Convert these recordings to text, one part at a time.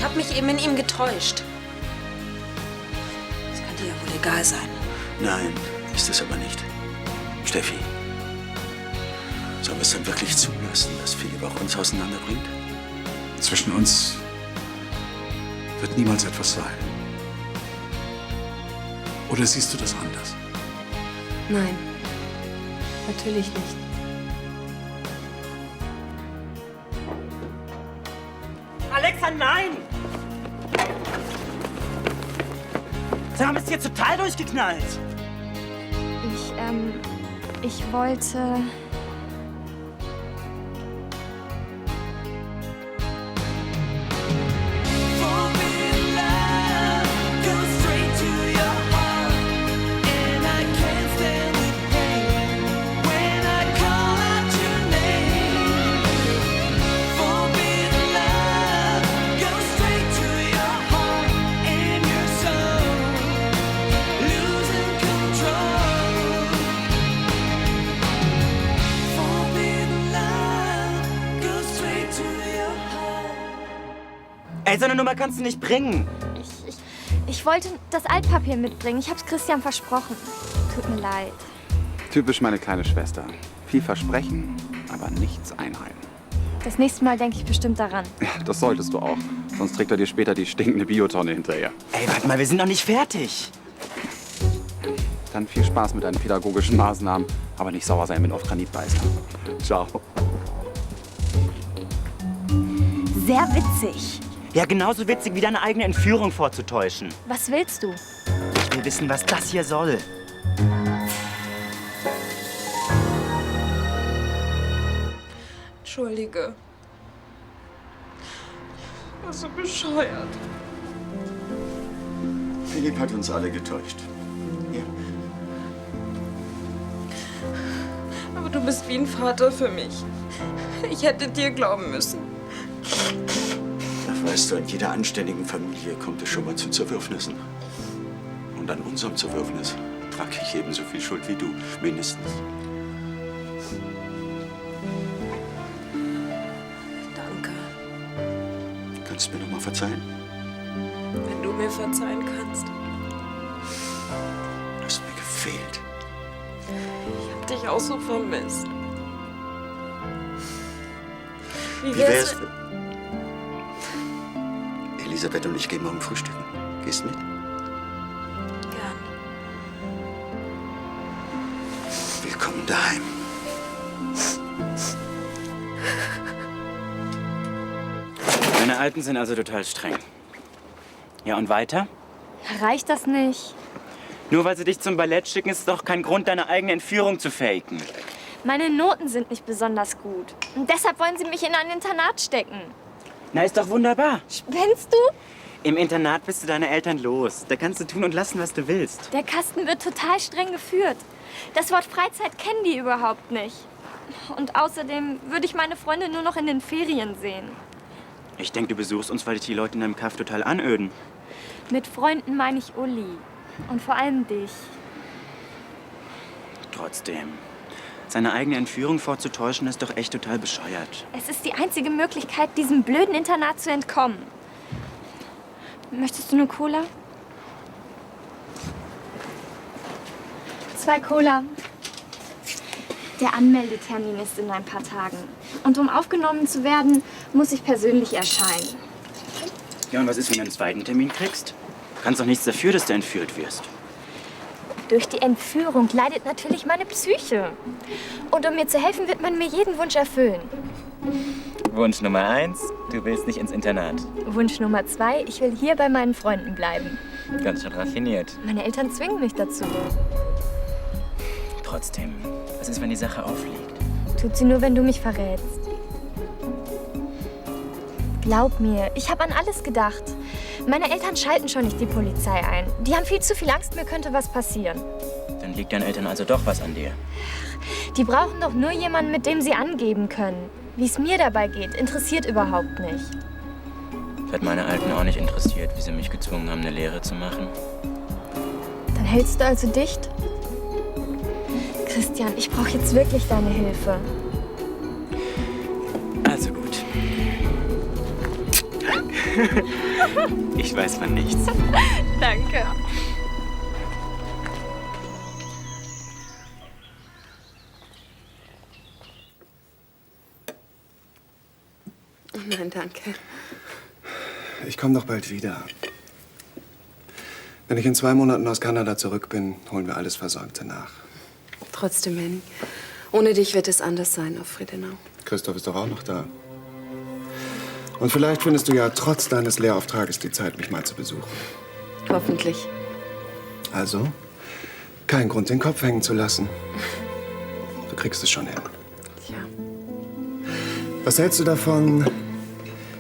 habe mich eben in ihm getäuscht. Das kann dir ja wohl egal sein. Nein, ist es aber nicht. Steffi, sollen wir es dann wirklich zulassen, dass Philipp auch uns auseinanderbringt? Zwischen uns wird niemals etwas sein. Oder siehst du das anders? Nein, natürlich nicht. Alexa, nein! Sie haben es hier total durchgeknallt. Ich wollte... Ey, so eine Nummer kannst du nicht bringen. Ich wollte das Altpapier mitbringen. Ich hab's Christian versprochen. Tut mir leid. Typisch meine kleine Schwester. Viel versprechen, aber nichts einhalten. Das nächste Mal denke ich bestimmt daran. Ja, das solltest du auch. Sonst trägt er dir später die stinkende Biotonne hinterher. Ey, warte mal, wir sind noch nicht fertig. Dann viel Spaß mit deinen pädagogischen Maßnahmen, aber nicht sauer sein mit auf Granit beißen. Ciao. Sehr witzig. Ja, genauso witzig wie deine eigene Entführung vorzutäuschen. Was willst du? Ich will wissen, was das hier soll. Entschuldige. Ich war so bescheuert. Philipp hat uns alle getäuscht. Ja. Aber du bist wie ein Vater für mich. Ich hätte dir glauben müssen. Ach, weißt du, in jeder anständigen Familie kommt es schon mal zu Zerwürfnissen. Und an unserem Zerwürfnis trage ich ebenso viel Schuld wie du, mindestens. Danke. Kannst du mir noch mal verzeihen? Wenn du mir verzeihen kannst. Du hast mir gefehlt. Ich hab dich auch so vermisst. Wie wär's? Elisabeth und ich gehen morgen frühstücken. Gehst mit? Gern. Willkommen daheim. Meine Alten sind also total streng. Ja, und weiter? Reicht das nicht? Nur weil sie dich zum Ballett schicken, ist es doch kein Grund, deine eigene Entführung zu faken. Meine Noten sind nicht besonders gut. Und deshalb wollen sie mich in ein Internat stecken. Na, ist doch wunderbar. Spinnst du? Im Internat bist du deine Eltern los. Da kannst du tun und lassen, was du willst. Der Kasten wird total streng geführt. Das Wort Freizeit kennen die überhaupt nicht. Und außerdem würde ich meine Freunde nur noch in den Ferien sehen. Ich denke, du besuchst uns, weil dich die Leute in deinem Kaff total anöden. Mit Freunden meine ich Uli. Und vor allem dich. Trotzdem. Seine eigene Entführung vorzutäuschen, ist doch echt total bescheuert. Es ist die einzige Möglichkeit, diesem blöden Internat zu entkommen. Möchtest du eine Cola? 2 Cola. Der Anmeldetermin ist in ein paar Tagen. Und um aufgenommen zu werden, muss ich persönlich erscheinen. Ja, und was ist, wenn du einen zweiten Termin kriegst? Kannst doch nichts dafür, dass du entführt wirst. Durch die Entführung leidet natürlich meine Psyche. Und um mir zu helfen, wird man mir jeden Wunsch erfüllen. Wunsch Nummer 1, du willst nicht ins Internat. Wunsch Nummer 2, ich will hier bei meinen Freunden bleiben. Ganz schön raffiniert. Meine Eltern zwingen mich dazu. Trotzdem, was ist, wenn die Sache aufliegt? Tut sie nur, wenn du mich verrätst. Glaub mir, ich habe an alles gedacht. Meine Eltern schalten schon nicht die Polizei ein. Die haben viel zu viel Angst, mir könnte was passieren. Dann liegt deinen Eltern also doch was an dir. Die brauchen doch nur jemanden, mit dem sie angeben können. Wie es mir dabei geht, interessiert überhaupt nicht. Das hat meine Alten auch nicht interessiert, wie sie mich gezwungen haben, eine Lehre zu machen. Dann hältst du also dicht? Christian, ich brauche jetzt wirklich deine Hilfe. Also gut. Ich weiß von nichts. Danke. Oh nein, danke. Ich komme doch bald wieder. Wenn ich in 2 Monaten aus Kanada zurück bin, holen wir alles Versorgte nach. Trotzdem, Henning. Ohne dich wird es anders sein auf Friedenau. Christoph ist doch auch noch da. Und vielleicht findest du ja trotz deines Lehrauftrages die Zeit, mich mal zu besuchen. Hoffentlich. Also, kein Grund, den Kopf hängen zu lassen. Du kriegst es schon hin. Ja. Was hältst du davon,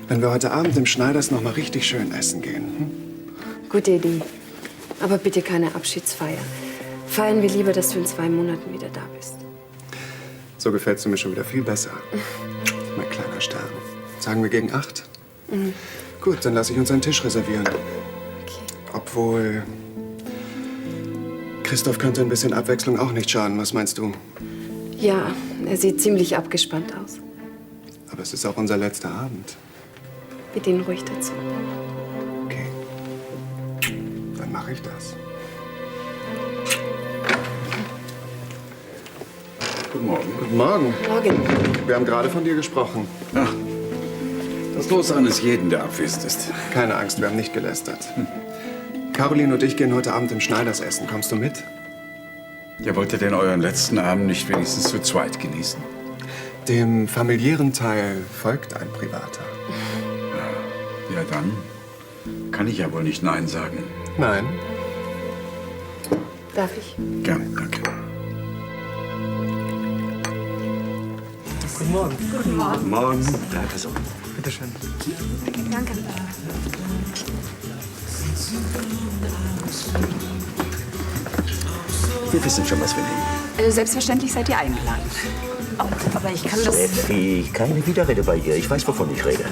wenn wir heute Abend im Schneiders noch mal richtig schön essen gehen? Gute Idee. Aber bitte keine Abschiedsfeier. Feiern wir lieber, dass du in 2 Monaten wieder da bist. So gefällst du mir schon wieder viel besser. Mein kleiner Stern. Sagen wir gegen 8? Gut, dann lasse ich uns einen Tisch reservieren. Okay. Obwohl, Christoph könnte ein bisschen Abwechslung auch nicht schaden. Was meinst du? Ja, er sieht ziemlich abgespannt aus. Aber es ist auch unser letzter Abend. Bitte ihn ruhig dazu. Okay. Dann mache ich das. Guten Morgen. Guten Morgen. Morgen. Wir haben gerade von dir gesprochen. Ach, das Los eines jeden, der abwesend ist. Keine Angst, wir haben nicht gelästert. Caroline und ich gehen heute Abend im Schneiders essen. Kommst du mit? Ihr wolltet denn euren letzten Abend nicht wenigstens zu zweit genießen? Dem familiären Teil folgt ein privater. Ja, dann kann ich ja wohl nicht Nein sagen. Nein. Darf ich? Gerne, danke. Guten Morgen. Danke so. Bitte schön. Danke. Wir wissen schon, was wir nehmen. Selbstverständlich seid ihr eingeladen. Oh, aber ich kann das... Steffi, keine Widerrede bei ihr. Ich weiß, wovon ich rede.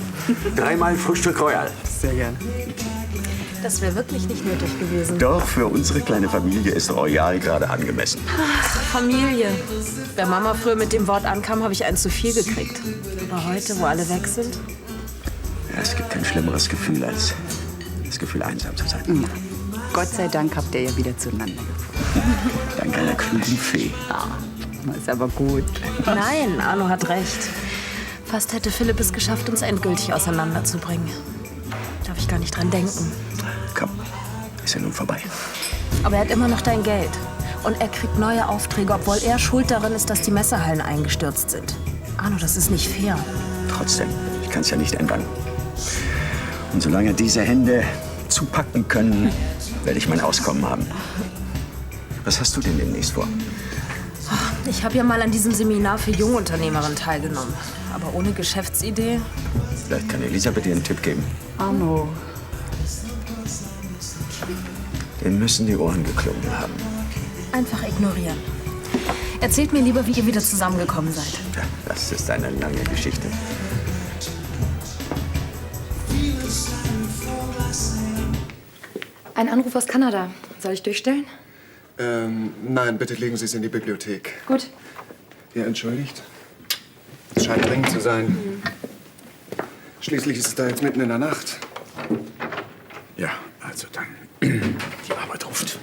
3-mal Frühstück Royal. Sehr gern. Das wäre wirklich nicht nötig gewesen. Doch, für unsere kleine Familie ist Royal gerade angemessen. Familie. Wer Mama früher mit dem Wort ankam, habe ich einen zu viel gekriegt. Aber heute, wo alle weg sind? Ja, es gibt kein schlimmeres Gefühl, als das Gefühl, einsam zu sein. Gott sei Dank habt ihr ja wieder zueinander gefunden. Dank einer klugen Fee. Ist aber gut. Nein, Arno hat recht. Fast hätte Philipp es geschafft, uns endgültig auseinanderzubringen. Darf ich gar nicht dran denken. Komm, ist ja nun vorbei. Aber er hat immer noch dein Geld. Und er kriegt neue Aufträge, obwohl er schuld daran ist, dass die Messehallen eingestürzt sind. Arno, das ist nicht fair. Trotzdem, ich kann es ja nicht ändern. Und solange diese Hände zupacken können, werde ich mein Auskommen haben. Was hast du denn demnächst vor? Ich habe ja mal an diesem Seminar für Jungunternehmerinnen teilgenommen. Aber ohne Geschäftsidee? Vielleicht kann Elisabeth dir einen Tipp geben. Arno. Den müssen die Ohren geklungen haben. Einfach ignorieren. Erzählt mir lieber, wie ihr wieder zusammengekommen seid. Ja, das ist eine lange Geschichte. Ein Anruf aus Kanada. Soll ich durchstellen? Nein, bitte legen Sie es in die Bibliothek. Gut. Ihr entschuldigt? Es scheint dringend zu sein. Schließlich ist es da jetzt mitten in der Nacht. Ja, also dann. Die Arbeit ruft.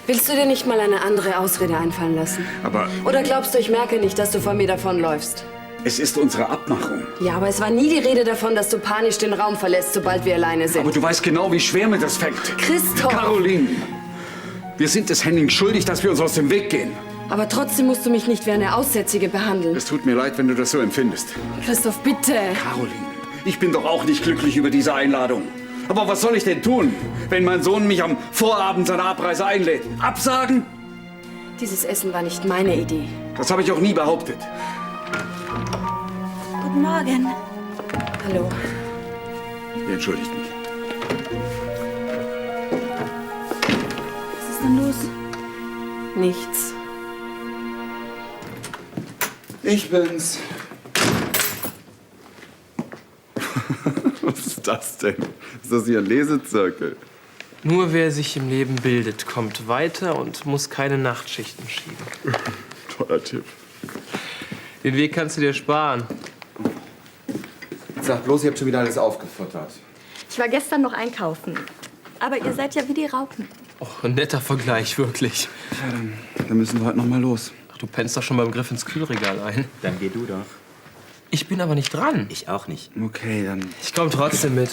Willst du dir nicht mal eine andere Ausrede einfallen lassen? Aber Oder glaubst du, ich merke nicht, dass du von mir davonläufst? es ist unsere Abmachung. Ja, aber es war nie die Rede davon, dass du panisch den Raum verlässt, sobald wir alleine sind. Aber du weißt genau, wie schwer mir das fällt. Christoph! Caroline, wir sind es Henning schuldig, dass wir uns aus dem Weg gehen. Aber trotzdem musst du mich nicht wie eine Aussätzige behandeln. Es tut mir leid, wenn du das so empfindest. Christoph, bitte! Caroline, ich bin doch auch nicht glücklich über diese Einladung. Aber was soll ich denn tun, wenn mein Sohn mich am Vorabend seiner Abreise einlädt? Absagen? Dieses Essen war nicht meine Idee. Das habe ich auch nie behauptet. Guten Morgen. Hallo. Ihr entschuldigt mich. Was ist denn los? Nichts. Ich bin's. Was ist das denn? Ist das hier ein Lesezirkel? Nur wer sich im Leben bildet, kommt weiter und muss keine Nachtschichten schieben. Toller Tipp. Den Weg kannst du dir sparen. sag bloß, ihr habt schon wieder alles aufgefuttert. Ich war gestern noch einkaufen. Aber ihr seid ja wie die Raupen. Oh, ein netter Vergleich, wirklich. Ja, dann müssen wir heute noch mal los. Ach, du pennst doch schon beim Griff ins Kühlregal ein. Dann geh du doch. Ich bin aber nicht dran. Ich auch nicht. Okay, dann... Ich komm trotzdem mit.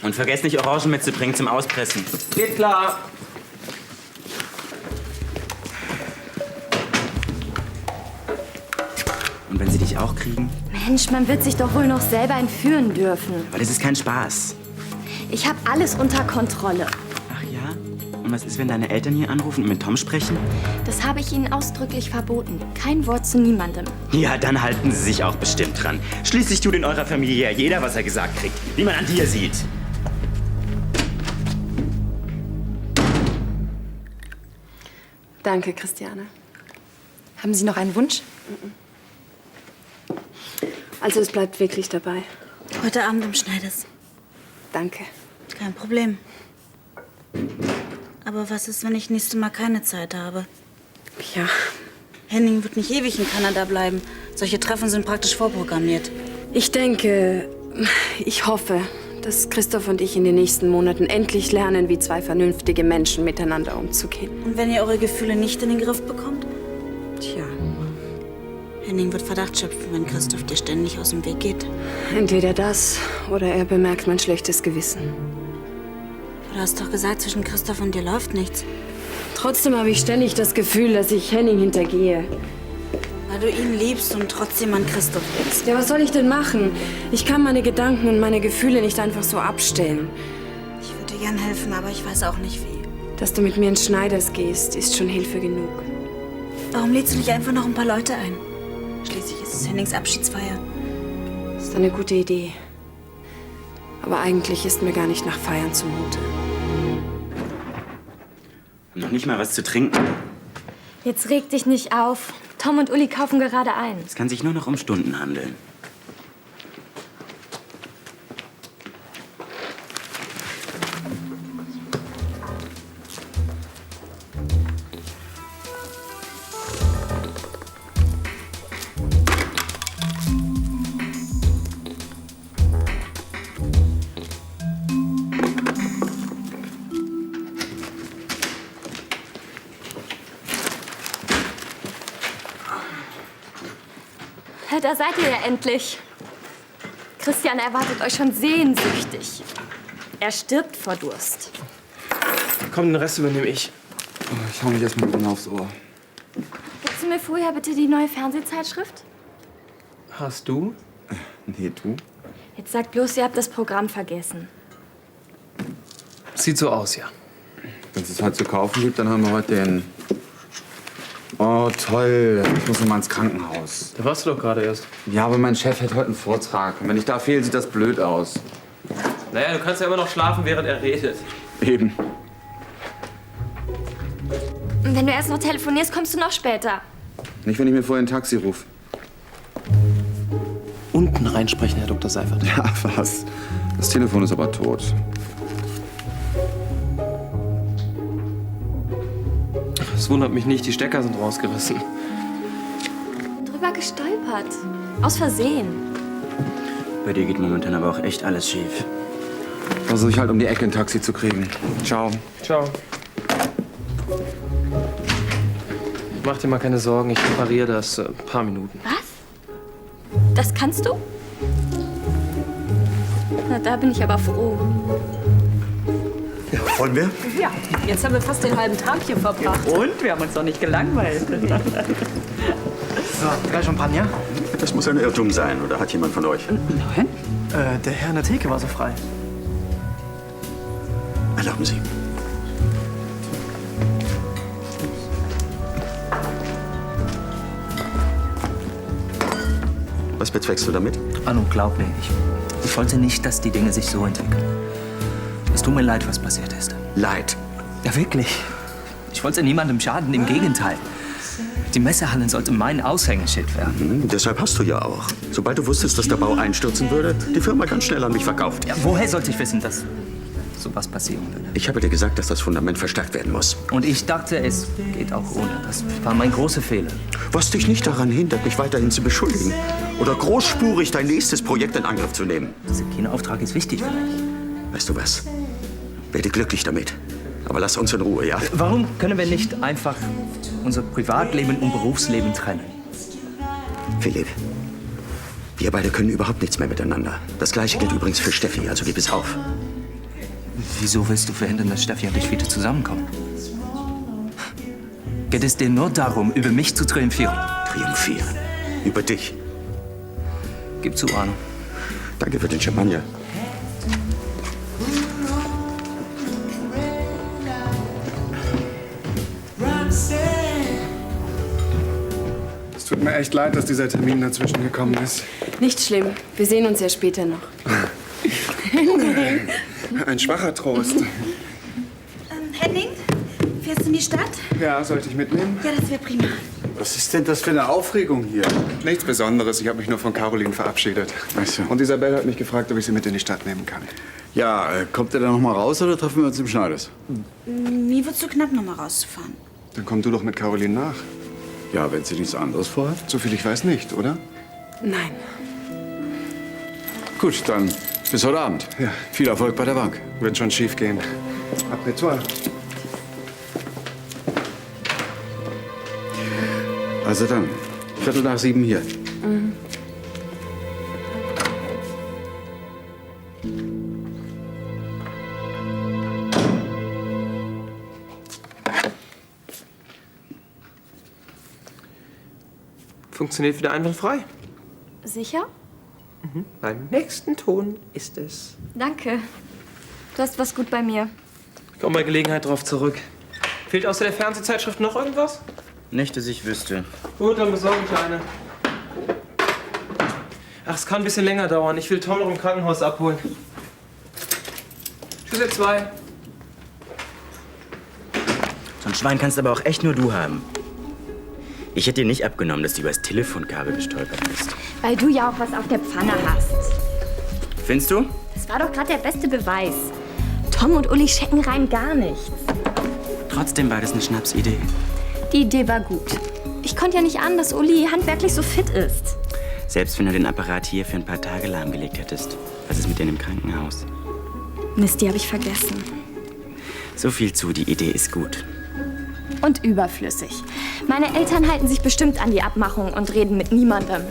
Und vergesst nicht, Orangen mitzubringen zum Auspressen. Geht klar. Und wenn sie dich auch kriegen? Mensch, man wird sich doch wohl noch selber entführen dürfen. Weil das ist kein Spaß. Ich habe alles unter Kontrolle. Ach ja? Und was ist, wenn deine Eltern hier anrufen und mit Tom sprechen? Das habe ich ihnen ausdrücklich verboten. Kein Wort zu niemandem. Ja, dann halten sie sich auch bestimmt dran. Schließlich tut in eurer Familie ja jeder, was er gesagt kriegt. Wie man an dir sieht. Danke, Christiane. Haben Sie noch einen Wunsch? Also es bleibt wirklich dabei. Heute Abend im Schneiders. Danke. Kein Problem. Aber was ist, wenn ich nächstes Mal keine Zeit habe? Ja. Henning wird nicht ewig in Kanada bleiben. Solche Treffen sind praktisch vorprogrammiert. Ich denke, ich hoffe, dass Christoph und ich in den nächsten Monaten endlich lernen, wie zwei vernünftige Menschen miteinander umzugehen. Und wenn ihr eure Gefühle nicht in den Griff bekommt? Tja. Henning wird Verdacht schöpfen, wenn Christoph dir ständig aus dem Weg geht. Entweder das oder er bemerkt mein schlechtes Gewissen. Du hast doch gesagt, zwischen Christoph und dir läuft nichts. Trotzdem habe ich ständig das Gefühl, dass ich Henning hintergehe. Weil du ihn liebst und trotzdem an Christoph denkst. Ja, was soll ich denn machen? Ich kann meine Gedanken und meine Gefühle nicht einfach so abstellen. Ich würde dir gern helfen, aber ich weiß auch nicht wie. Dass du mit mir ins Schneiders gehst, ist schon Hilfe genug. Warum lädst du nicht einfach noch ein paar Leute ein? Schließlich ist es Hennings Abschiedsfeier. Das ist eine gute Idee. Aber eigentlich ist mir gar nicht nach Feiern zumute. Noch nicht mal was zu trinken. Jetzt reg dich nicht auf. Tom und Uli kaufen gerade ein. Es kann sich nur noch um Stunden handeln. Da seid ihr ja endlich. Christian erwartet euch schon sehnsüchtig. Er stirbt vor Durst. Komm, den Rest übernehme ich. Oh, ich hau mich erst mal aufs Ohr. Gibst du mir vorher bitte die neue Fernsehzeitschrift? Hast du? Nee, du? Jetzt sagt bloß, ihr habt das Programm vergessen. Sieht so aus, ja. Wenn es heute zu kaufen gibt, dann haben wir heute den... Oh, toll. Ich muss noch mal ins Krankenhaus. Da warst du doch gerade erst. Ja, aber mein Chef hat heute einen Vortrag. Und wenn ich da fehle, sieht das blöd aus. Naja, du kannst ja immer noch schlafen, während er redet. Eben. Und wenn du erst noch telefonierst, kommst du noch später. Nicht, wenn ich mir vorher ein Taxi rufe. Unten reinsprechen, Herr Dr. Seifert. Ja, was? Das Telefon ist aber tot. Es wundert mich nicht, die Stecker sind rausgerissen. Drüber gestolpert. Aus Versehen. Bei dir geht momentan aber auch echt alles schief. Versuche ich halt um die Ecke ein Taxi zu kriegen. Ciao. Ciao. Mach dir mal keine Sorgen, ich repariere das. Ein paar Minuten. Was? Das kannst du? Na, da bin ich aber froh. Ja, wollen wir? Ja, jetzt haben wir fast den halben Tag hier verbracht. Und? Wir haben uns doch nicht gelangweilt. So, drei Champagner? Das muss ein Irrtum sein, oder hat jemand von euch? Nein. Der Herr in der Theke war so frei. Erlauben Sie. Was bezweckst du damit? Anu, glaub mir, ich wollte nicht, dass die Dinge sich so entwickeln. Es tut mir leid, was passiert ist. Leid? Ja, wirklich. Ich wollte niemandem schaden, im Gegenteil. Die Messehallen sollte mein Aushängeschild werden. Deshalb hast du ja auch. Sobald du wusstest, dass der Bau einstürzen würde, die Firma ganz schnell an mich verkauft. Ja, woher sollte ich wissen, dass sowas passieren würde. Ich habe dir gesagt, dass das Fundament verstärkt werden muss. Und ich dachte, es geht auch ohne. Das war mein großer Fehler. Was dich nicht daran hindert, mich weiterhin zu beschuldigen. Oder großspurig dein nächstes Projekt in Angriff zu nehmen. Dieser Kinoauftrag ist wichtig für mich. Weißt du was? Werde glücklich damit. Aber lass uns in Ruhe, ja? Warum können wir nicht einfach unser Privatleben und Berufsleben trennen? Philipp, wir beide können überhaupt nichts mehr miteinander. Das Gleiche gilt übrigens für Steffi, also gib es auf. Wieso willst du verhindern, dass Steffi und ich wieder zusammenkommen? Geht es dir nur darum, über mich zu triumphieren? Triumphieren? Über dich? Gib zu, Arno. Danke für den Champagner. Es tut mir echt leid, dass dieser Termin dazwischen gekommen ist. Nicht schlimm. Wir sehen uns ja später noch. Ein schwacher Trost. Henning, fährst du in die Stadt? Ja, sollte ich mitnehmen? Ja, das wäre prima. Was ist denn das für eine Aufregung hier? Nichts Besonderes. Ich habe mich nur von Caroline verabschiedet. Ach so. Und Isabelle hat mich gefragt, ob ich sie mit in die Stadt nehmen kann. Ja, kommt ihr dann noch mal raus oder treffen wir uns im Schneiders? Mir wird zu knapp, noch mal rauszufahren. Dann komm du doch mit Caroline nach. Ja, wenn sie nichts anderes vorhat. Soviel ich weiß nicht, oder? Nein. Gut, dann bis heute Abend. Ja. Viel Erfolg bei der Bank. Wird schon schief gehen. Après-toi. Also dann, 7:15 hier. Mhm. Funktioniert wieder einwandfrei. Sicher? Beim nächsten Ton ist es. Danke. Du hast was gut bei mir. Ich komme bei Gelegenheit drauf zurück. Fehlt außer der Fernsehzeitschrift noch irgendwas? Nicht, dass ich wüsste. Gut, dann besorge ich eine. Ach, es kann ein bisschen länger dauern. Ich will Tom noch im Krankenhaus abholen. Tschüss, ihr zwei. So ein Schwein kannst aber auch echt nur du haben. Ich hätte dir nicht abgenommen, dass du übers Telefonkabel gestolpert bist. Weil du ja auch was auf der Pfanne hast. Findest du? Das war doch gerade der beste Beweis. Tom und Uli checken rein gar nichts. Trotzdem war das eine Schnapsidee. Die Idee war gut. Ich konnte ja nicht ahnen, dass Uli handwerklich so fit ist. Selbst wenn du den Apparat hier für ein paar Tage lahmgelegt hättest. Was ist mit denen im Krankenhaus? Mist, die habe ich vergessen. So viel zu, die Idee ist gut. Und überflüssig. Meine Eltern halten sich bestimmt an die Abmachung und reden mit niemandem.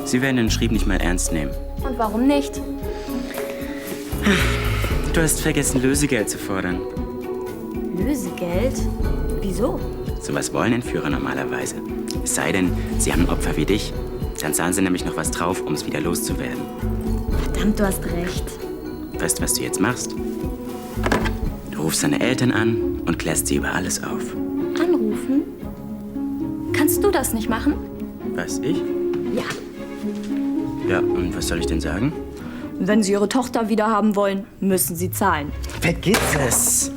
Sie werden den Schrieb nicht mal ernst nehmen. Und warum nicht? Du hast vergessen, Lösegeld zu fordern. Lösegeld? Wieso? Sowas wollen Entführer normalerweise. Es sei denn, sie haben ein Opfer wie dich. Dann zahlen sie nämlich noch was drauf, um es wieder loszuwerden. Verdammt, du hast recht. Weißt du, was du jetzt machst? Du rufst deine Eltern an und klärst sie über alles auf. Anrufen? Kannst du das nicht machen? Was, ich? Ja. Ja, und was soll ich denn sagen? Wenn sie ihre Tochter wieder haben wollen, müssen sie zahlen. Vergiss es!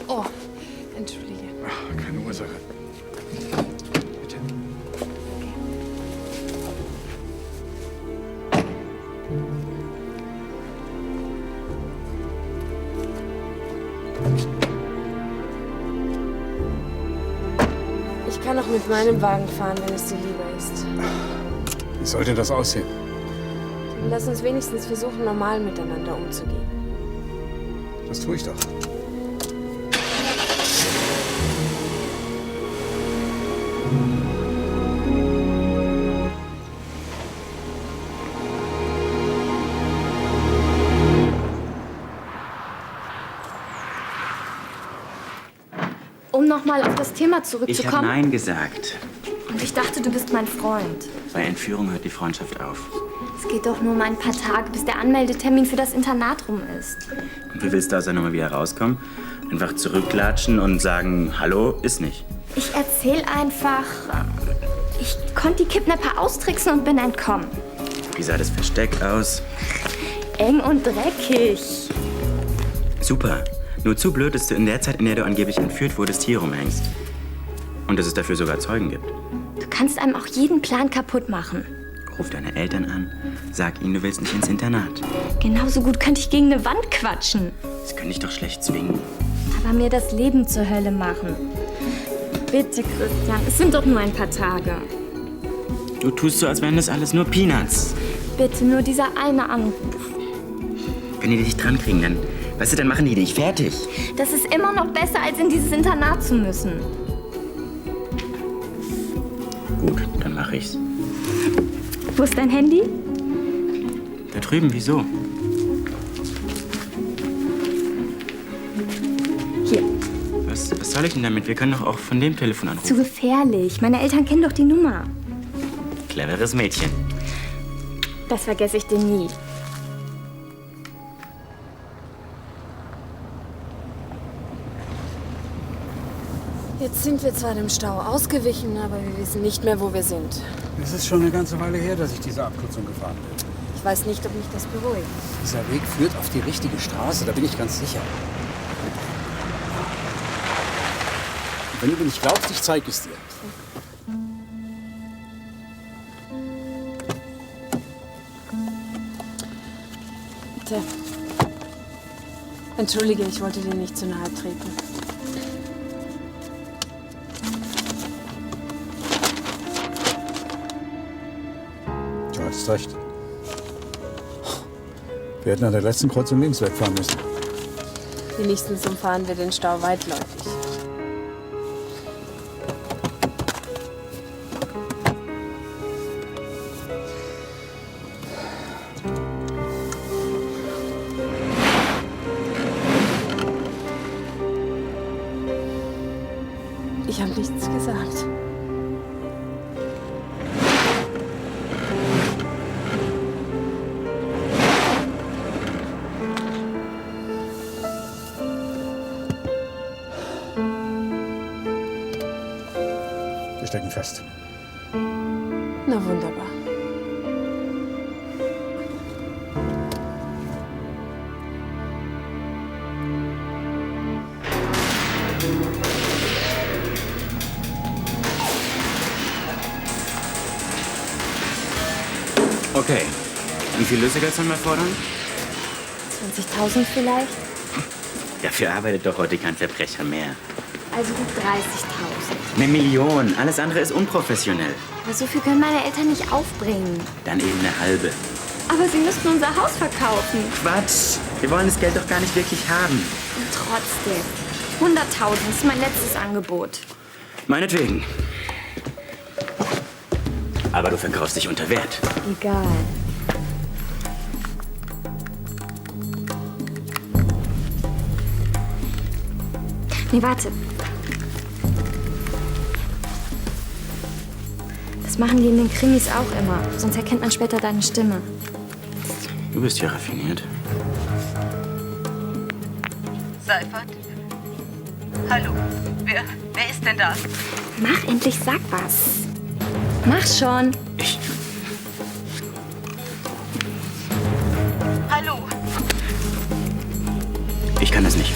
Oh, entschuldige. Keine Ursache. Bitte. Ich kann auch mit meinem Wagen fahren, wenn es dir lieber ist. Wie sollte das aussehen? Dann lass uns wenigstens versuchen, normal miteinander umzugehen. Das tue ich doch. Um nochmal auf das Thema Ich habe zurückzukommen. Nein gesagt. Und ich dachte, du bist mein Freund. Bei Entführung hört die Freundschaft auf. Es geht doch nur um ein paar Tage, bis der Anmeldetermin für das Internat rum ist. Und wie willst du aus der Nummer wieder rauskommen? Einfach zurückklatschen und sagen, hallo, ist nicht. Ich erzähl einfach. Ich konnte die Kidnapper austricksen und bin entkommen. Wie sah das Versteck aus? Eng und dreckig. Super. Nur zu blöd, dass du in der Zeit, in der du angeblich entführt wurdest, hier rumhängst. Und dass es dafür sogar Zeugen gibt. Du kannst einem auch jeden Plan kaputt machen. Ruf deine Eltern an, sag ihnen, du willst nicht ins Internat. Genauso gut könnte ich gegen eine Wand quatschen. Das könnte ich doch schlecht zwingen. Aber mir das Leben zur Hölle machen. Bitte, Christian, es sind doch nur ein paar Tage. Du tust so, als wären das alles nur Peanuts. Bitte, nur dieser eine Anruf. Wenn die dich dran kriegen, dann, weißt du, dann machen die dich fertig. Das ist immer noch besser, als in dieses Internat zu müssen. Gut, dann mach ich's. Wo ist dein Handy? Da drüben, wieso? Hier. Was soll ich denn damit? Wir können doch auch von dem Telefon anrufen. Zu gefährlich. Meine Eltern kennen doch die Nummer. Cleveres Mädchen. Das vergesse ich dir nie. Jetzt sind wir zwar dem Stau ausgewichen, aber wir wissen nicht mehr, wo wir sind. Es ist schon eine ganze Weile her, dass ich diese Abkürzung gefahren bin. Ich weiß nicht, ob mich das beruhigt. Dieser Weg führt auf die richtige Straße, da bin ich ganz sicher. Und wenn du mir nicht glaubst, ich zeige es dir. Bitte. Entschuldige, ich wollte dir nicht zu nahe treten. Du hattest recht. Wir hätten an der letzten Kreuzung links wegfahren müssen. Wenigstens umfahren wir den Stau weitläufig. Ich habe nichts gesagt. Wir stecken fest. Na wunderbar. Okay. Wie viel Lösegeld sollen wir fordern? 20.000 vielleicht? Dafür arbeitet doch heute kein Verbrecher mehr. Also gut 30.000. 1 Million. Alles andere ist unprofessionell. Aber so viel können meine Eltern nicht aufbringen. Dann eben eine halbe. Aber sie müssten unser Haus verkaufen. Quatsch. Wir wollen das Geld doch gar nicht wirklich haben. Und trotzdem. 100.000 ist mein letztes Angebot. Meinetwegen. Aber du verkaufst dich unter Wert. Egal. Nee, warte. Das machen die in den Krimis auch immer. Sonst erkennt man später deine Stimme. Du bist ja raffiniert. Seifert? Hallo, wer ist denn da? Mach endlich, sag was. Mach schon. Hallo? Ich kann das nicht.